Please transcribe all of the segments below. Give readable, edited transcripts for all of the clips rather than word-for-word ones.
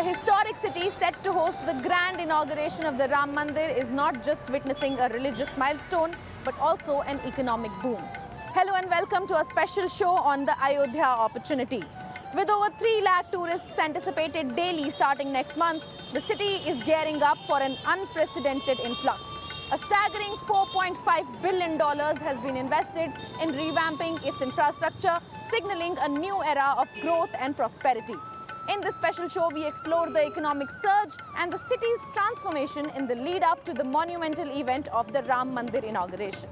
The historic city set to host the grand inauguration of the Ram Mandir is not just witnessing a religious milestone, but also an economic boom. Hello and welcome to a special show on the Ayodhya opportunity. With over 3 lakh tourists anticipated daily starting next month, the city is gearing up for an unprecedented influx. A staggering $4.5 billion has been invested in revamping its infrastructure, signaling a new era of growth and prosperity. In this special show, we explore the economic surge and the city's transformation in the lead up to the monumental event of the Ram Mandir inauguration.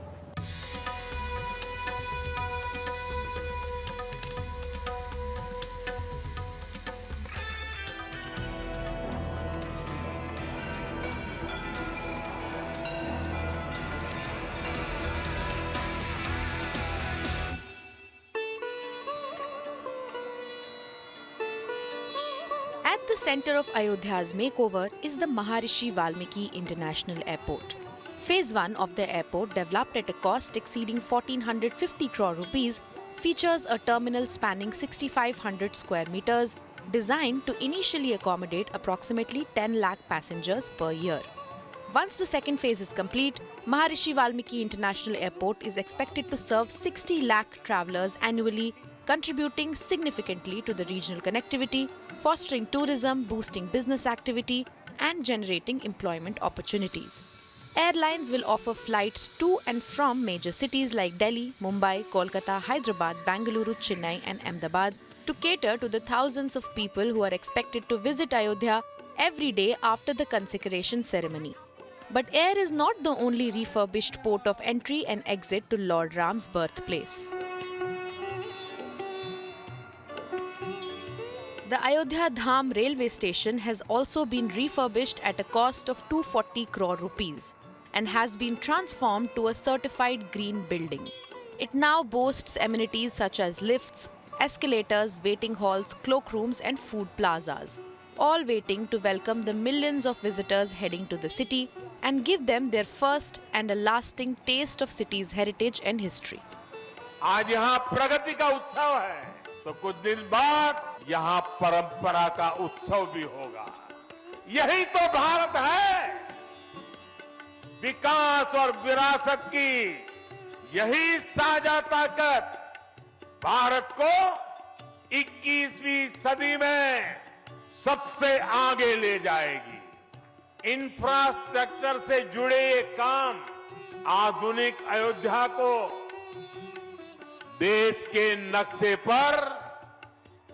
At the center of Ayodhya's makeover is the Maharishi Valmiki International Airport. Phase 1 of the airport, developed at a cost exceeding 1450 crore rupees, features a terminal spanning 6500 square meters, designed to initially accommodate approximately 10 lakh passengers per year. Once the second phase is complete, Maharishi Valmiki International Airport is expected to serve 60 lakh travelers annually, contributing significantly to the regional connectivity, fostering tourism, boosting business activity, and generating employment opportunities. Airlines will offer flights to and from major cities like Delhi, Mumbai, Kolkata, Hyderabad, Bangalore, Chennai, and Ahmedabad to cater to the thousands of people who are expected to visit Ayodhya every day after the consecration ceremony. But air is not the only refurbished port of entry and exit to Lord Ram's birthplace. The Ayodhya Dham railway station has also been refurbished at a cost of 240 crore rupees and has been transformed to a certified green building. It now boasts amenities such as lifts, escalators, waiting halls, cloakrooms and food plazas, all waiting to welcome the millions of visitors heading to the city and give them their first and a lasting taste of city's heritage and history. आज यहाँ प्रगति का उत्सव है, तो कुछ दिन बाद यहाँ परंपरा का उत्सव भी होगा। यही तो भारत है, विकास और विरासत की यही साझा ताकत भारत को 21वीं सदी में सबसे आगे ले जाएगी। इंफ्रास्ट्रक्चर से जुड़े ये काम आधुनिक अयोध्या को देश के नक्शे पर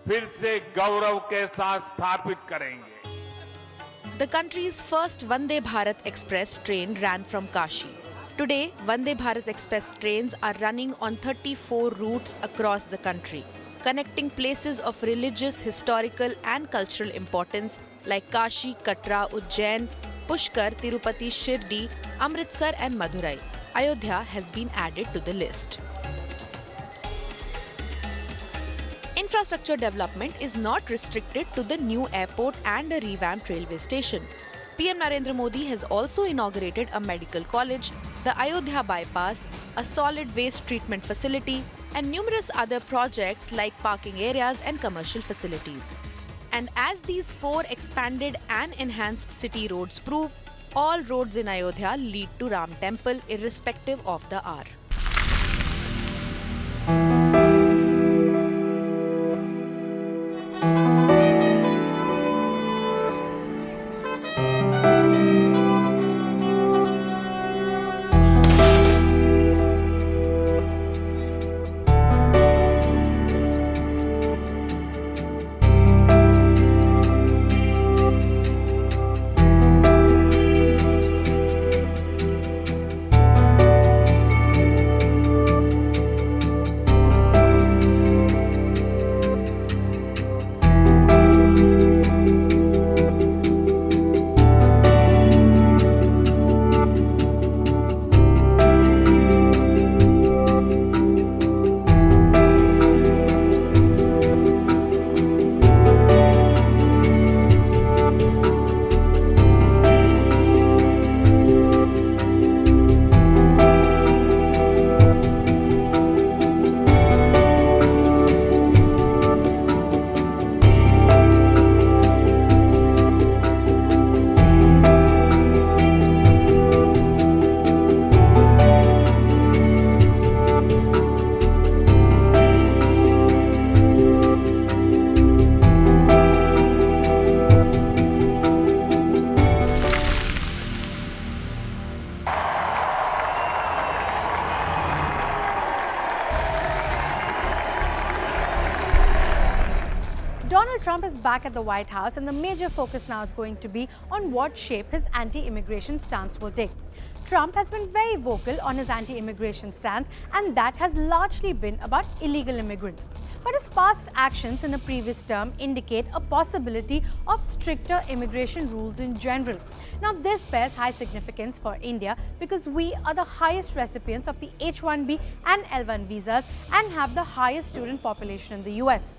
फिर से गौरव के साथ स्थापित करेंगे। The country's first Vande Bharat Express train ran from Kashi. Today, Vande Bharat Express trains are running on 34 routes across the country, connecting places of religious, historical and cultural importance like Kashi, Katra, Ujjain, Pushkar, Tirupati, Shirdi, Amritsar and Madurai. Ayodhya has been added to the list. Infrastructure development is not restricted to the new airport and a revamped railway station. PM Narendra Modi has also inaugurated a medical college, the Ayodhya bypass, a solid waste treatment facility, and numerous other projects like parking areas and commercial facilities. And as these 4 expanded and enhanced city roads prove, all roads in Ayodhya lead to Ram Temple irrespective of the hour. Trump is back at the White House, and the major focus now is going to be on what shape his anti-immigration stance will take. Trump has been very vocal on his anti-immigration stance, and that has largely been about illegal immigrants. But his past actions in a previous term indicate a possibility of stricter immigration rules in general. Now, this bears high significance for India because we are the highest recipients of the H-1B and L-1 visas and have the highest student population in the US.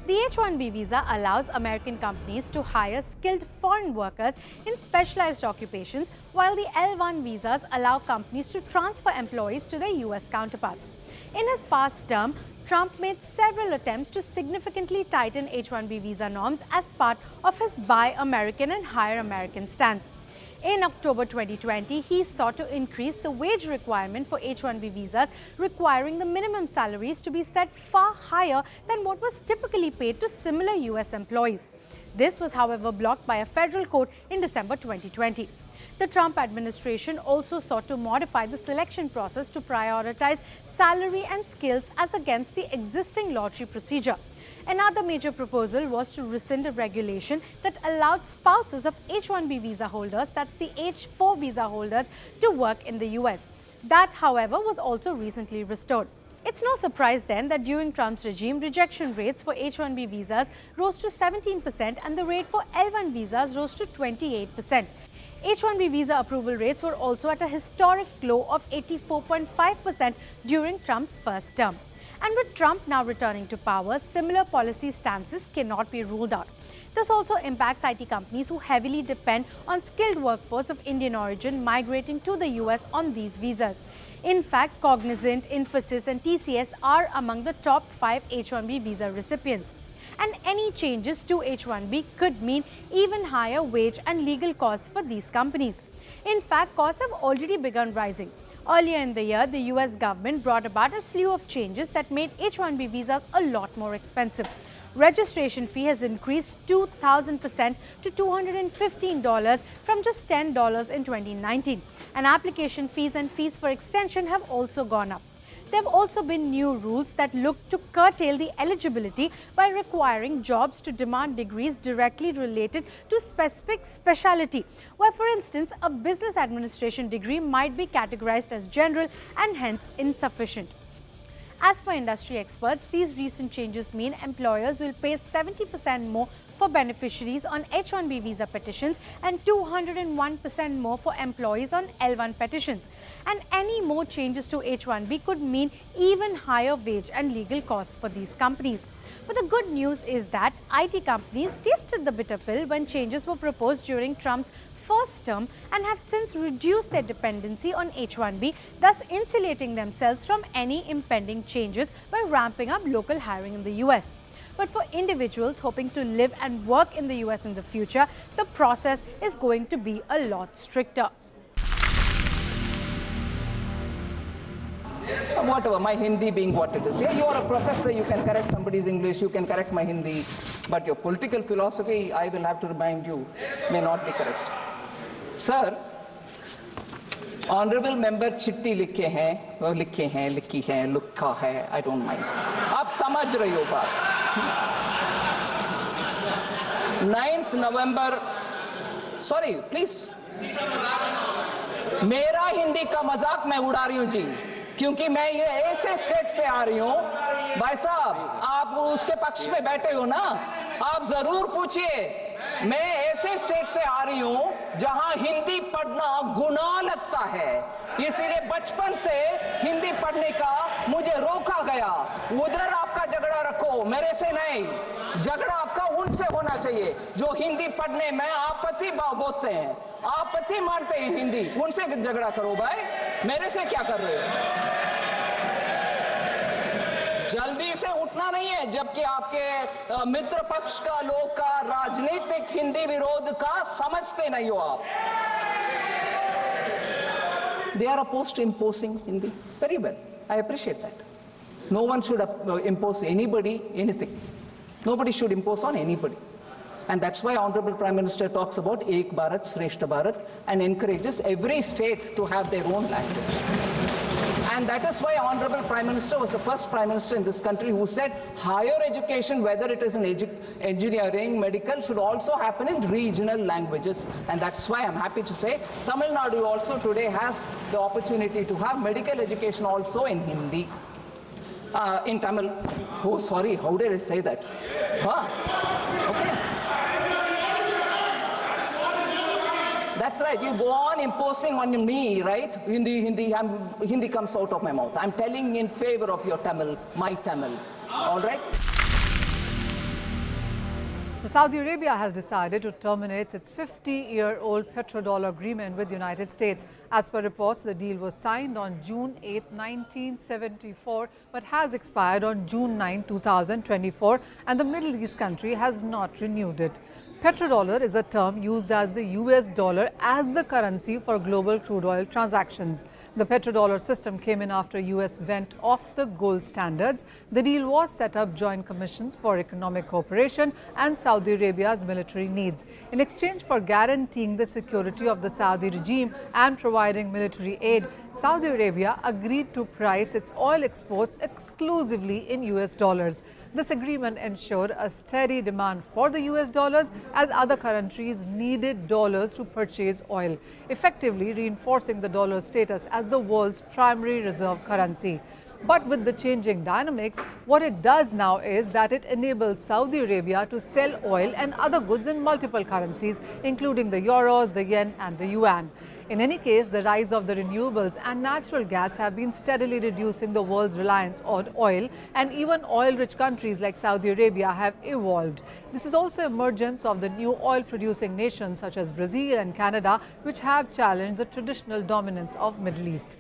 The H-1B visa allows American companies to hire skilled foreign workers in specialized occupations, while the L-1 visas allow companies to transfer employees to their US counterparts. In his past term, Trump made several attempts to significantly tighten H-1B visa norms as part of his Buy American and Hire American stance. In October 2020, he sought to increase the wage requirement for H-1B visas, requiring the minimum salaries to be set far higher than what was typically paid to similar US employees. This was, however, blocked by a federal court in December 2020. The Trump administration also sought to modify the selection process to prioritize salary and skills as against the existing lottery procedure. Another major proposal was to rescind a regulation that allowed spouses of H-1B visa holders, that's the H-4 visa holders, to work in the US. That, however, was also recently restored. It's no surprise then that during Trump's regime, rejection rates for H-1B visas rose to 17% and the rate for L-1 visas rose to 28%. H-1B visa approval rates were also at a historic low of 84.5% during Trump's first term. And with Trump now returning to power, similar policy stances cannot be ruled out. This also impacts IT companies who heavily depend on skilled workforce of Indian origin migrating to the US on these visas. In fact, Cognizant, Infosys and TCS are among the top 5 H-1B visa recipients. And any changes to H-1B could mean even higher wage and legal costs for these companies. In fact, costs have already begun rising. Earlier in the year, the US government brought about a slew of changes that made H-1B visas a lot more expensive. Registration fee has increased 2,000% to $215 from just $10 in 2019. And application fees and fees for extension have also gone up. There have also been new rules that look to curtail the eligibility by requiring jobs to demand degrees directly related to specific specialty, where, for instance, a business administration degree might be categorized as general and hence insufficient. As per industry experts, these recent changes mean employers will pay 70% more for beneficiaries on H-1B visa petitions and 201% more for employees on L-1 petitions. And any more changes to H-1B could mean even higher wage and legal costs for these companies. But the good news is that IT companies tasted the bitter pill when changes were proposed during Trump's first term and have since reduced their dependency on H-1B, thus insulating themselves from any impending changes by ramping up local hiring in the US. But for individuals hoping to live and work in the US in the future, the process is going to be a lot stricter. Whatever, my Hindi being what it is. Yeah, you are a professor, you can correct somebody's English, you can correct my Hindi, but your political philosophy, I will have to remind you, may not be correct. Sir, Honorable Member चिट्ठी लिखे हैं, वो लिखे हैं, लिखी है, लिखा है, I don't mind. आप समझ रहे हो बात. 9th November, sorry, please. मेरा हिंदी का मजाक मैं उड़ा रही हूँ जी, क्योंकि मैं ये ऐसे स्टेट से आ रही हूँ. भाई साहब, आप उसके पक्ष में बैठे हो ना, आप जरूर पूछिए. मैं ऐसे स्टेट से आ रही हूं जहां हिंदी पढ़ना गुनाह लगता है, इसीलिए बचपन से हिंदी पढ़ने का मुझे रोका गया. उधर आपका झगड़ा रखो, मेरे से नहीं. झगड़ा आपका उनसे होना चाहिए जो हिंदी पढ़ने में आपत्ति बोलते हैं, आपत्ति मानते हैं हिंदी, उनसे झगड़ा करो भाई, मेरे से क्या कर रहे हो. जल्दी से उठना नहीं है, जबकि आपके मित्र पक्ष का लोग का राजनीतिक हिंदी विरोध का समझते नहीं हो आप. They are opposed to imposing Hindi. Very well, I appreciate that. No one should impose anybody anything. Nobody should impose on anybody. And that's why Honorable Prime Minister talks about Ek Bharat, Shreshta Bharat and encourages every state to have their own language. And that is why Honorable Prime Minister was the first Prime Minister in this country who said higher education, whether it is in engineering, medical, should also happen in regional languages. And that's why I'm happy to say Tamil Nadu also today has the opportunity to have medical education also in Hindi. In Tamil. Oh, sorry, how did I say that? Huh? Okay. That's right, you go on imposing on me, right? Hindi comes out of my mouth. I'm telling in favor of your Tamil, my Tamil. All right? Saudi Arabia has decided to terminate its 50-year-old petrodollar agreement with the United States. As per reports, the deal was signed on June 8, 1974, but has expired on June 9, 2024, and the Middle East country has not renewed it. Petrodollar is a term used as the US dollar as the currency for global crude oil transactions. The petrodollar system came in after US went off the gold standards. The deal was set up joint commissions for economic cooperation and Saudi Arabia's military needs. In exchange for guaranteeing the security of the Saudi regime and providing military aid, Saudi Arabia agreed to price its oil exports exclusively in US dollars. This agreement ensured a steady demand for the US dollars as other countries needed dollars to purchase oil, effectively reinforcing the dollar's status as the world's primary reserve currency. But with the changing dynamics, what it does now is that it enables Saudi Arabia to sell oil and other goods in multiple currencies, including the euros, the yen and the yuan. In any case, the rise of the renewables and natural gas have been steadily reducing the world's reliance on oil, and even oil-rich countries like Saudi Arabia have evolved. This is also emergence of the new oil-producing nations such as Brazil and Canada, which have challenged the traditional dominance of Middle East.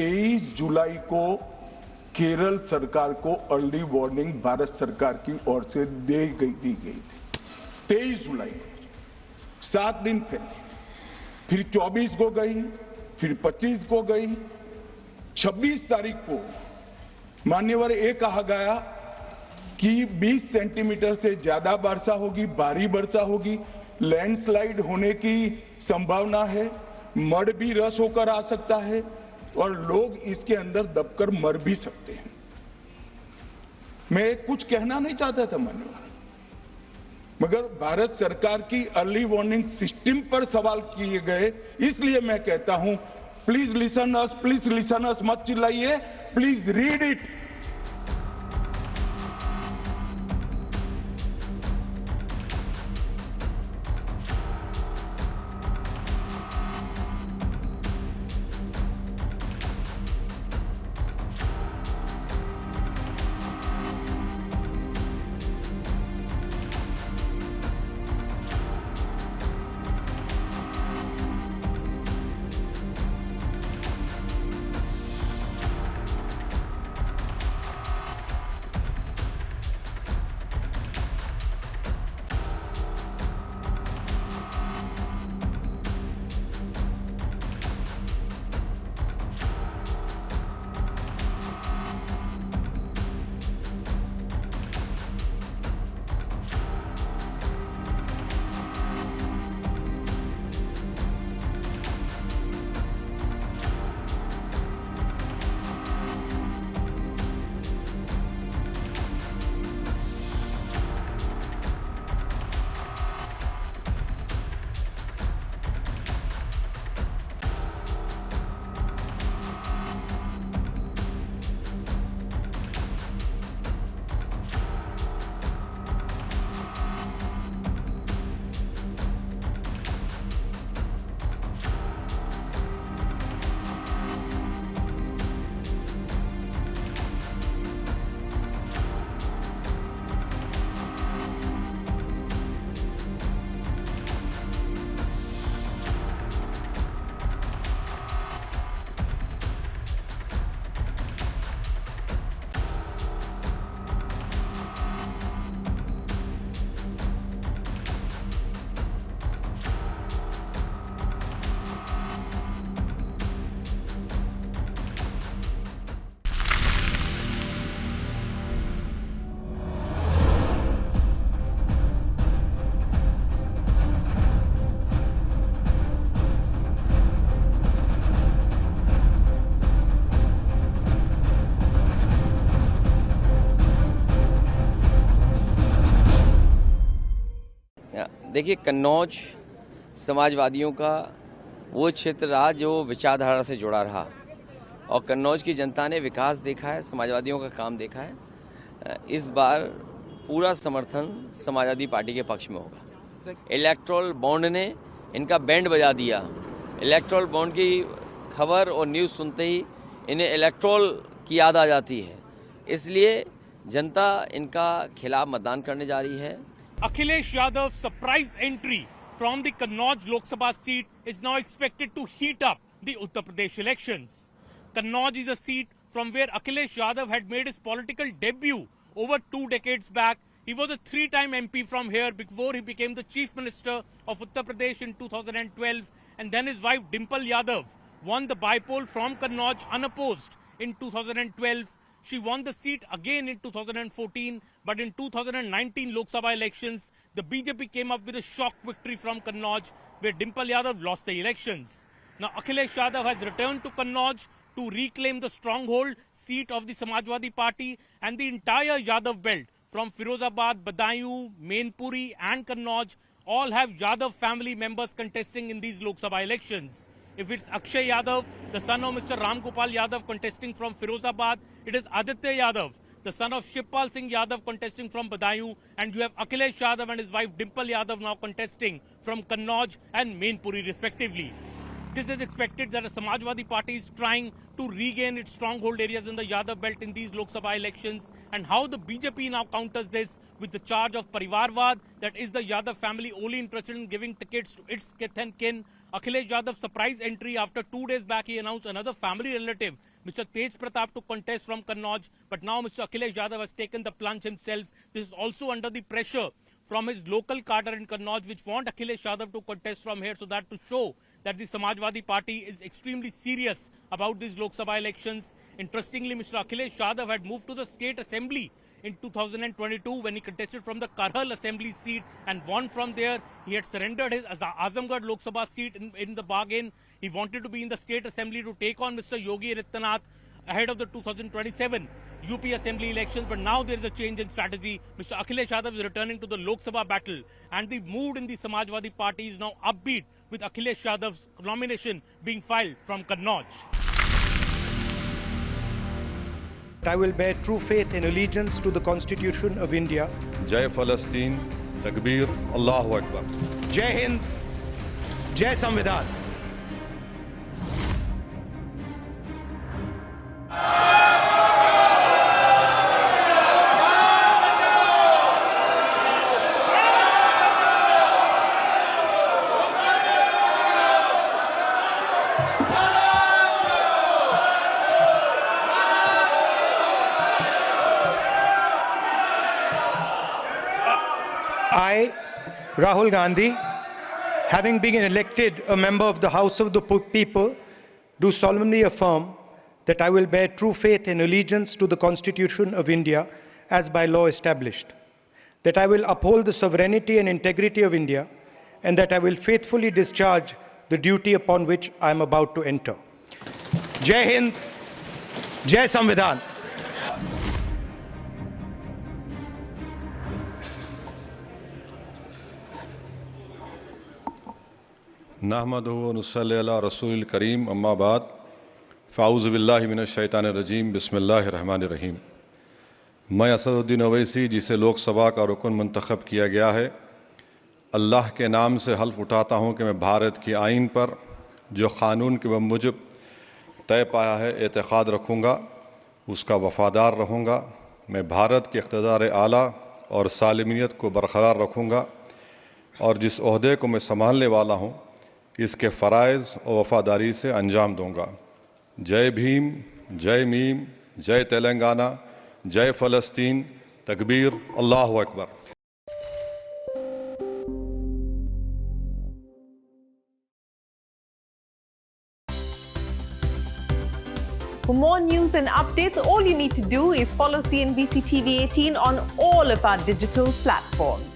23 जुलाई को केरल सरकार को early warning Bharat सरकार की ओर से दी गई थी। 23 जुलाई, 7 दिन फिर 24 को गई, फिर 25 को गई, 26 तारीख को मान्यवर ये कहा गया कि 20 सेंटीमीटर से ज्यादा वर्षा होगी, भारी वर्षा होगी, लैंडस्लाइड होने की संभावना है, मड भी रस होकर आ सकता है और लोग इसके अंदर दबकर मर भी सकते हैं। मैं कुछ कहना नहीं चाहता था मान्यवर, मगर भारत सरकार की अर्ली वार्निंग सिस्टम पर सवाल किए गए, इसलिए मैं कहता हूं प्लीज लिसन अस, मत चिल्लाइए, प्लीज रीड इट। देखिए, कन्नौज समाजवादियों का वो क्षेत्र रहा जो विचारधारा से जुड़ा रहा और कन्नौज की जनता ने विकास देखा है, समाजवादियों का काम देखा है। इस बार पूरा समर्थन समाजवादी पार्टी के पक्ष में होगा। इलेक्टोरल बॉन्ड ने इनका बैंड बजा दिया। इलेक्टोरल बॉन्ड की खबर और न्यूज़ सुनते ही इन्हें इलेक्टोरल की याद आ जाती है, इसलिए जनता इनका खिलाफ मतदान करने जा रही है। Akhilesh Yadav's surprise entry from the Kannauj Lok Sabha seat is now expected to heat up the Uttar Pradesh elections. Kannauj is a seat from where Akhilesh Yadav had made his political debut over 2 decades back. He was a 3-time MP from here before he became the Chief Minister of Uttar Pradesh in 2012, and then his wife Dimple Yadav won the bypoll from Kannauj unopposed in 2012. She won the seat again in 2014, but in 2019 Lok Sabha elections, the BJP came up with a shock victory from Kannauj, where Dimple Yadav lost the elections. Now Akhilesh Yadav has returned to Kannauj to reclaim the stronghold seat of the Samajwadi Party, and the entire Yadav belt from Firozabad, Badaयूं, Mainpuri and Kannauj all have Yadav family members contesting in these Lok Sabha elections. If it's Akshay Yadav, the son of Mr. Ram Gopal Yadav contesting from Firozabad, it is Aditya Yadav, the son of Shivpal Singh Yadav contesting from Badaयूं, and you have Akhilesh Yadav and his wife Dimple Yadav now contesting from Kannauj and Mainpuri respectively. This is expected that the Samajwadi Party is trying to regain its stronghold areas in the Yadav belt in these Lok Sabha elections, and how the BJP now counters this with the charge of Parivarvad, that is the Yadav family only interested in giving tickets to its kith and kin. Akhilesh Yadav's surprise entry after 2 days back, he announced another family relative Mr. Tej Pratap to contest from Kannauj, but now Mr. Akhilesh Yadav has taken the plunge himself. This is also under the pressure from his local cadre in Kannauj, which want Akhilesh Yadav to contest from here, so that to show that the Samajwadi Party is extremely serious about these Lok Sabha elections. Interestingly, Mr. Akhilesh Yadav had moved to the State Assembly in 2022 when he contested from the Karhal Assembly seat and won from there. He had surrendered his Azamgarh Lok Sabha seat in the bargain. He wanted to be in the State Assembly to take on Mr. Yogi Adityanath ahead of the 2027 UP Assembly elections, but now there is a change in strategy. Mr. Akhilesh Yadav is returning to the Lok Sabha battle, and the mood in the Samajwadi Party is now upbeat, with Akhilesh Yadav's nomination being filed from Kannauj. I will bear true faith and allegiance to the Constitution of India. Jai Palestine, Takbir, Allahu Akbar. Jai Hind, Jai Samvidhan. I, Rahul Gandhi, having been elected a member of the House of the People, do solemnly affirm that I will bear true faith and allegiance to the Constitution of India as by law established, that I will uphold the sovereignty and integrity of India, and that I will faithfully discharge the duty upon which I am about to enter. Jai Hind, Jai Samvidhan. नहमदुहु व नुसल्ली अला रसूलिल करीम अम्मा बाद फ़ाऊज़ु बिल्लाहि मिनश शैतानिर रजीम बिस्मिल्लाहिर रहमानिर रहीम। मैं असदुद्दीन अवैसी, जिसे लोकसभा का रुकन मंतखब किया गया है, अल्लाह के नाम से हल्फ उठाता हूँ कि मैं भारत की आइन पर जो क़ानून के मुजब तय पाया है एतक़ाद रखूँगा, उसका वफ़ादार रहूँगा। मैं भारत के इक़्तिदार आला और सालिमियत को बरक़रार रखूँगा और जिस ओहदे को मैं संभालने वाला हूँ इसके फ़राइज़ और वफ़ादारी से अंजाम दूँगा। जय भीम, जय मीम, जय तेलंगाना, जय फ़लस्तीन, तकबीर, अल्लाहु Akbar. For more news and updates, all you need to do is follow CNBC TV 18 on all of our digital platforms.